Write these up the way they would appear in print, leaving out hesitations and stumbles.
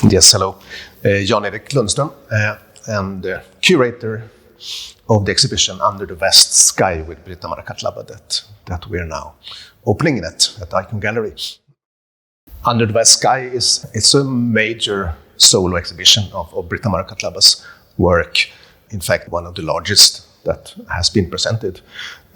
Yes, hello. Jan-Erik Lundström, and curator of the exhibition Under the West Sky with Britta Marakatt-Labba that we're now opening at Ikon Gallery. Under the West Sky it's a major solo exhibition of Britta Marakatt-Labba's work. In fact, one of the largest that has been presented.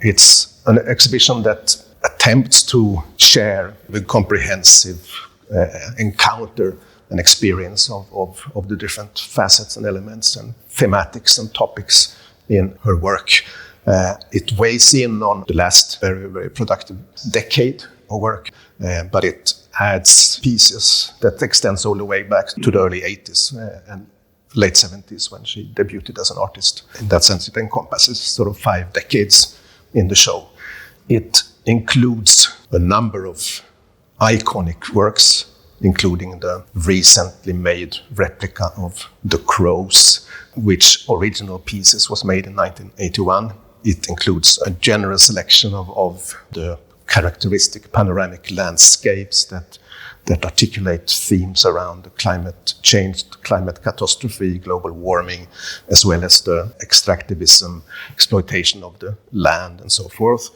It's an exhibition that attempts to share the comprehensive encounter and experience of the different facets and elements and thematics and topics in her work. It weighs in on the last very, very productive decade of work, but it adds pieces that extends all the way back to the early 80s and late 70s when she debuted as an artist. In that sense, it encompasses sort of 5 decades in the show. It includes a number of iconic works, including the recently made replica of The Crows, which original pieces was made in 1981. It includes a generous selection of the characteristic panoramic landscapes that articulate themes around the climate change, climate catastrophe, global warming, as well as the extractivism, exploitation of the land, and so forth.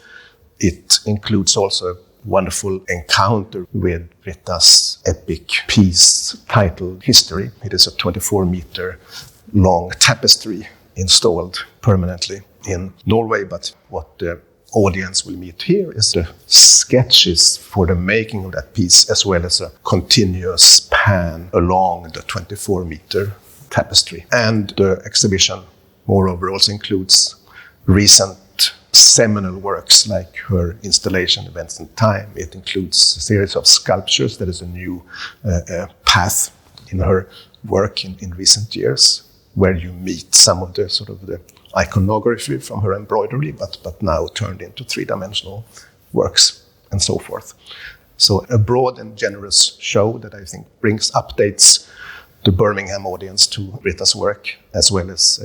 It includes also a wonderful encounter with Britta's epic piece titled History. It is a 24-meter long tapestry installed permanently in Norway, but what the audience will meet here is the sketches for the making of that piece, as well as a continuous pan along the 24-meter tapestry. And the exhibition, moreover, also includes recent seminal works like her installation Events in Time. It includes a series of sculptures. That is a new path in her work in recent years, where you meet some of the sort of the iconography from her embroidery, but now turned into 3-dimensional works and so forth. So a broad and generous show that I think brings updates to Birmingham audience to Britta's work, as well as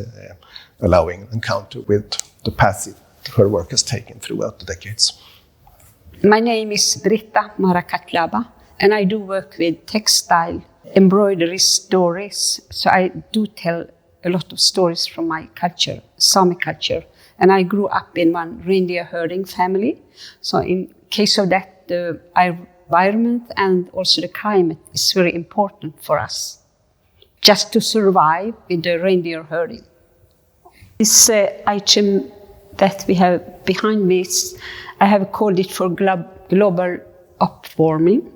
allowing an encounter with the path her work has taken throughout the decades. My name is Britta Marakatt-Labba, and I do work with textile embroidery stories. So I do tell a lot of stories from my culture, Sámi culture. And I grew up in one reindeer herding family. So in case of that, the environment and also the climate is very important for us, just to survive with the reindeer herding. This item that we have behind me, I have called it for global upwarming.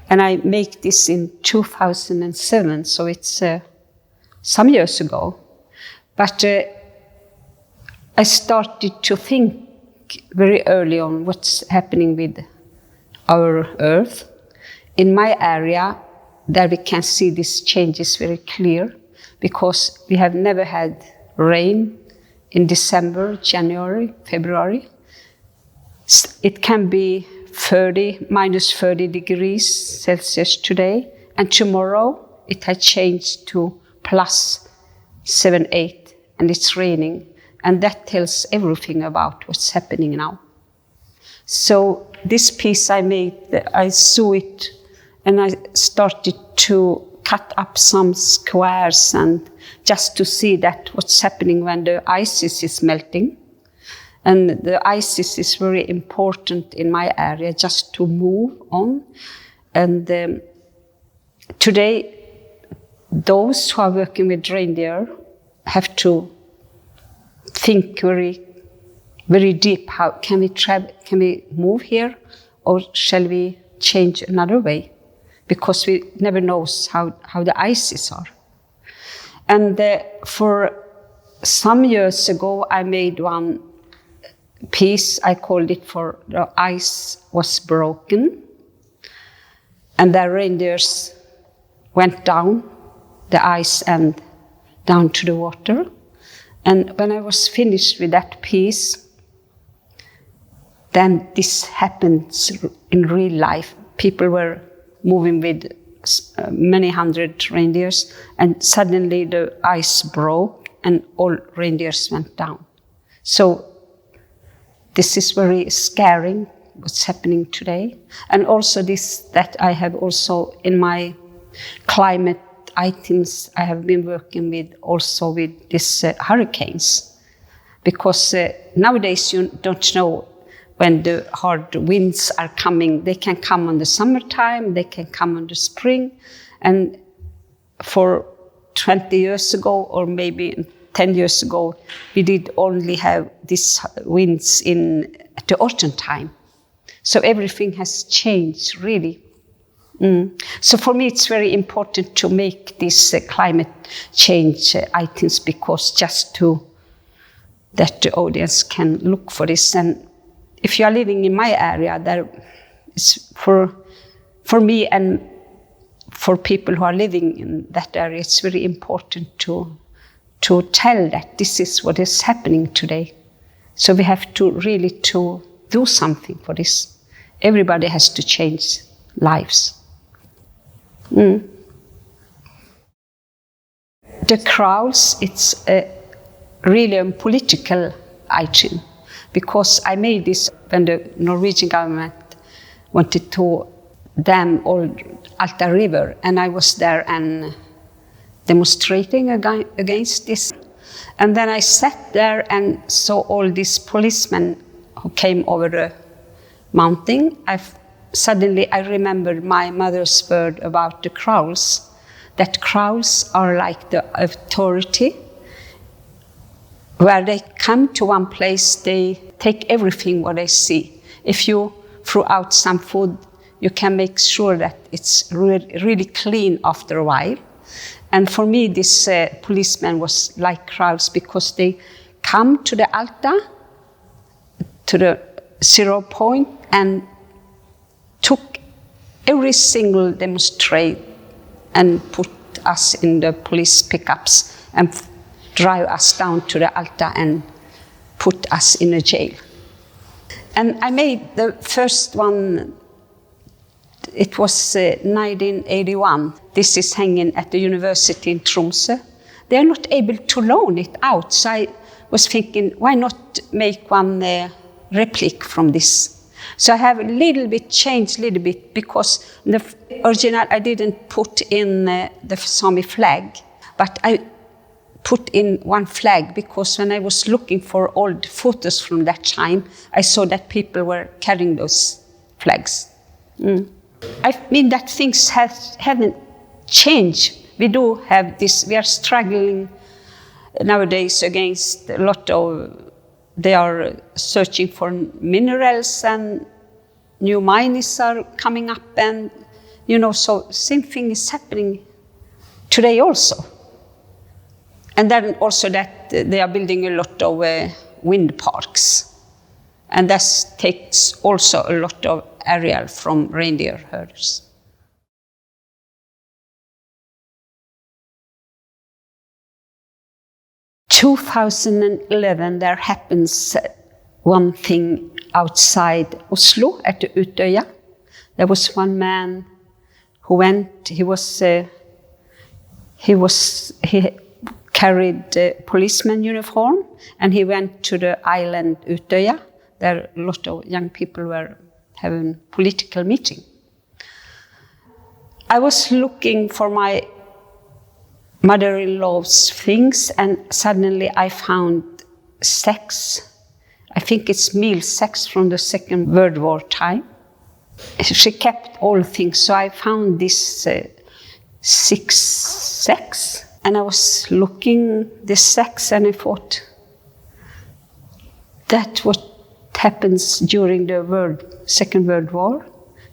And I make this in 2007, so it's some years ago. But I started to think very early on what's happening with our Earth. In my area, there we can see these changes very clear, because we have never had rain in December, January, February. It can be minus 30 degrees Celsius today, and tomorrow it has changed to plus 7, 8, and it's raining. And that tells everything about what's happening now. So this piece I made, I saw it, and I started to cut up some squares and just to see that what's happening when the ice is melting. And the ice is very important in my area, just to move on. And today, those who are working with reindeer have to think very, very deep. How can we travel? Can we move here, or shall we change another way? Because we never know how the ices are. And for some years ago, I made one piece. I called it for The Ice Was Broken. And the reindeers went down the ice and down to the water. And when I was finished with that piece, then this happens in real life. People were moving with many hundred reindeers, and suddenly the ice broke and all reindeers went down. So this is very scary, what's happening today. And also this, that I have also in my climate items I have been working with also with these hurricanes, because nowadays you don't know when the hard winds are coming. They can come on the summertime, they can come on the spring, and for 20 years ago or maybe 10 years ago, we did only have these winds at the autumn time. So everything has changed, really. So for me, it's very important to make these climate change items, because that the audience can look for this. And if you are living in my area, there is for me and for people who are living in that area, it's very important to tell that this is what is happening today. So we have to really to do something for this. Everybody has to change lives. The crowds, it's really a political item, because I made this when the Norwegian government wanted to dam Old Alta River, and I was there and demonstrating against this. And then I sat there and saw all these policemen who came over the mountain. Suddenly I remembered my mother's word about the crowds, that crowds are like the authority. Where they come to one place, they take everything what they see. If you throw out some food, you can make sure that it's really clean after a while. And for me, this policeman was like crowds, because they come to the altar, to the 0 point, and took every single demonstrate and put us in the police pickups and drive us down to the altar and put us in a jail. And I made the first one. It was 1981. This is hanging at the university in Tromsø. They are not able to loan it out, so I was thinking, why not make one replica from this? So I have changed a little bit, because the original I didn't put in the Sámi flag, but I put in one flag, because when I was looking for old photos from that time, I saw that people were carrying those flags. I mean that things haven't changed. We do have this, we are struggling nowadays against a lot of, they are searching for minerals and new mines are coming up, and so same thing is happening today also. And then also that they are building a lot of wind parks. And that takes also a lot of area from reindeer herders. In 2011, there happens one thing outside Oslo at the Utøya. There was one man who went, he carried a policeman uniform, and he went to the island Utøya. There a lot of young people were having political meeting. I was looking for my mother-in-law's things, and suddenly I found sex. I think it's meal sex from the Second World War time. She kept all things, so I found this 6 sex, and I was looking this sex, and I thought, that's what happens during the Second World War,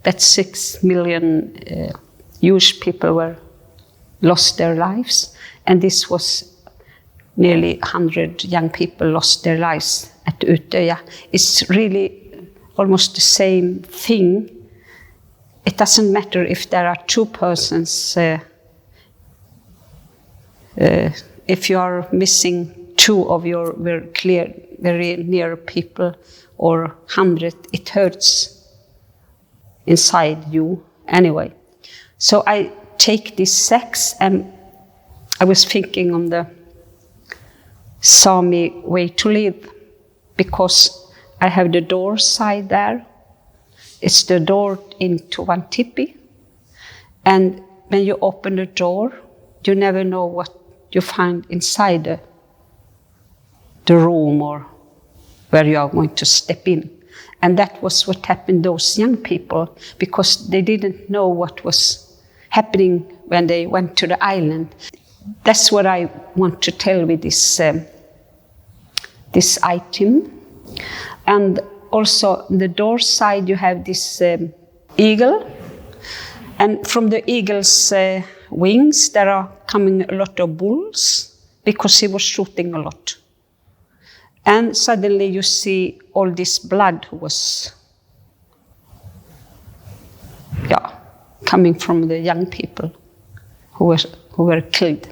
that 6 million Jewish people lost their lives, and this was nearly 100 young people lost their lives at Utøya. It's really almost the same thing. It doesn't matter if there are 2 persons, if you are missing 2 of your very near people, or 100, it hurts inside you anyway. So I take this sex, and I was thinking on the Sámi way to live, because I have the door side there. It's the door into one tipi, and when you open the door, you never know what you find inside the room or where you are going to step in. And that was what happened to those young people, because they didn't know what was happening when they went to the island. That's what I want to tell with this item. And also on the door side you have this eagle, and from the eagle's wings there are coming a lot of bulls, because he was shooting a lot. And suddenly you see all this blood was coming from the young people who were killed.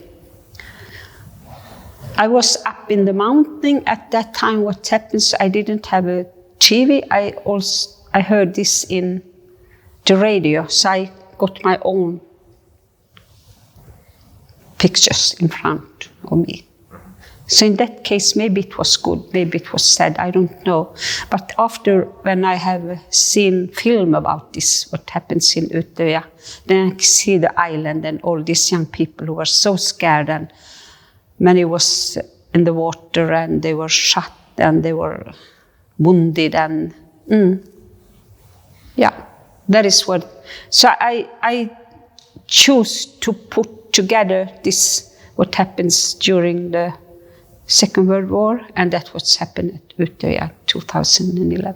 I was up in the mountain at that time. What happens, I didn't have a TV. I heard this in the radio, so I got my own pictures in front of me. So in that case, maybe it was good, maybe it was sad, I don't know. But after, when I have seen film about this, what happens in Utøya, then I see the island and all these young people who were so scared, and many was in the water and they were shot and they were wounded, and that is what. So I choose to put together this, what happens during the Second World War, and that's what's happened at Utøya 2011.